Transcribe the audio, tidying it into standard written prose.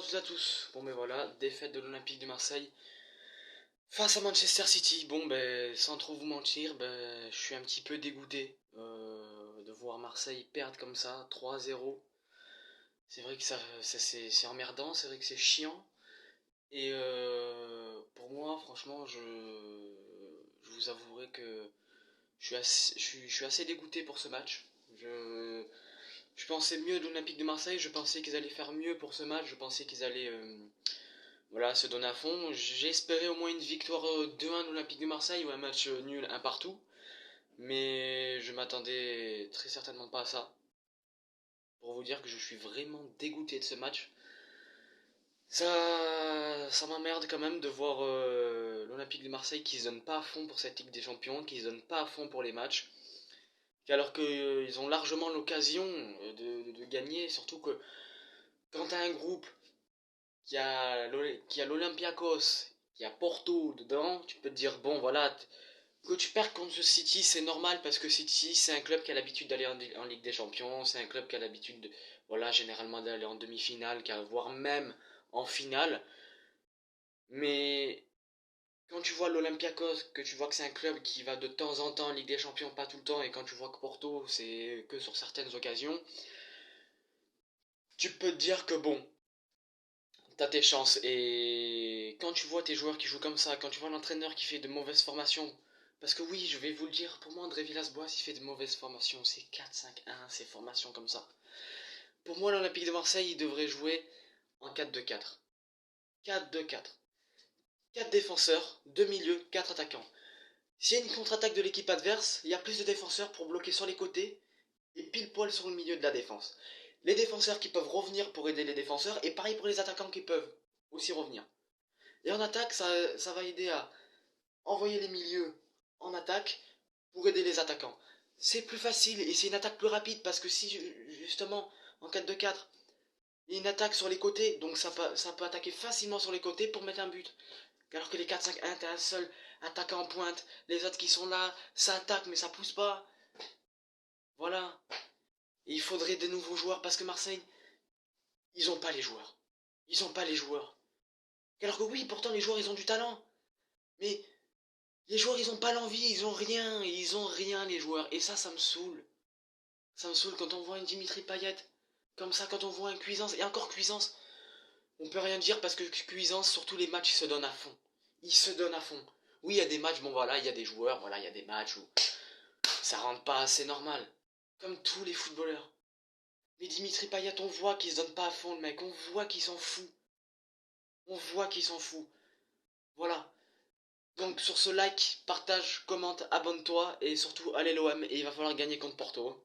à toutes et à tous. Bon ben voilà, défaite de l'Olympique de Marseille face à Manchester City. Bon ben sans trop vous mentir, ben je suis un petit peu dégoûté de voir Marseille perdre comme ça, 3-0. C'est vrai que c'est emmerdant, c'est vrai que c'est chiant. Et pour moi, franchement, je vous avouerai que je suis assez dégoûté pour ce match. Je, je pensais mieux de l'Olympique de Marseille, je pensais qu'ils allaient faire mieux pour ce match, je pensais qu'ils allaient voilà, se donner à fond. J'ai espéré au moins une victoire 2-1 de l'Olympique de Marseille ou un match nul, un partout. Mais je m'attendais très certainement pas à ça. Pour vous dire que je suis vraiment dégoûté de ce match. Ça m'emmerde quand même de voir l'Olympique de Marseille qui se donne pas à fond pour cette Ligue des Champions, qui se donne pas à fond pour les matchs. Alors qu'ils ont largement l'occasion de gagner, surtout que quand tu as un groupe qui a l'Olympiakos, qui a Porto dedans, tu peux te dire, bon voilà, que tu perds contre ce City, c'est normal parce que City, c'est un club qui a l'habitude d'aller en Ligue des Champions, c'est un club qui a l'habitude, voilà, généralement d'aller en demi-finale, voire même en finale. Mais quand tu vois l'Olympiakos, que tu vois que c'est un club qui va de temps en temps en Ligue des Champions, pas tout le temps, et quand tu vois que Porto, c'est que sur certaines occasions, tu peux te dire que bon, t'as tes chances. Et quand tu vois tes joueurs qui jouent comme ça, quand tu vois l'entraîneur qui fait de mauvaises formations, parce que oui, je vais vous le dire, pour moi, André Villas-Boas, il fait de mauvaises formations. C'est 4-5-1, ces formations comme ça. Pour moi, l'Olympique de Marseille, il devrait jouer en 4-2-4. 4-2-4. 4 défenseurs, 2 milieux, 4 attaquants. S'il y a une contre-attaque de l'équipe adverse, il y a plus de défenseurs pour bloquer sur les côtés et pile poil sur le milieu de la défense. Les défenseurs qui peuvent revenir pour aider les défenseurs, et pareil pour les attaquants qui peuvent aussi revenir. Et en attaque, ça va aider à envoyer les milieux en attaque pour aider les attaquants. C'est plus facile et c'est une attaque plus rapide parce que si justement en 4-2-4, il y a une attaque sur les côtés, donc ça peut attaquer facilement sur les côtés pour mettre un but. Alors que les 4-5-1, t'es un seul attaquant en pointe, les autres qui sont là, ça attaque mais ça pousse pas. Voilà. Et il faudrait de nouveaux joueurs parce que Marseille, ils ont pas les joueurs. Ils ont pas les joueurs. Alors que oui, pourtant les joueurs ils ont du talent. Mais les joueurs, ils ont pas l'envie, ils ont rien les joueurs. Et ça me saoule. Ça me saoule quand on voit une Dimitri Payet, comme ça, quand on voit un Cuisance, et encore Cuisance, on peut rien dire parce que Cuisance, sur tous les matchs, il se donne à fond. Il se donne à fond. Oui, il y a des matchs, bon voilà, il y a des joueurs, voilà, il y a des matchs où ça rentre pas, c'est normal. Comme tous les footballeurs. Mais Dimitri Payet, on voit qu'il se donne pas à fond, le mec, on voit qu'il s'en fout. On voit qu'il s'en fout. Voilà. Donc sur ce like, partage, commente, abonne-toi et surtout allez l'OM et il va falloir gagner contre Porto.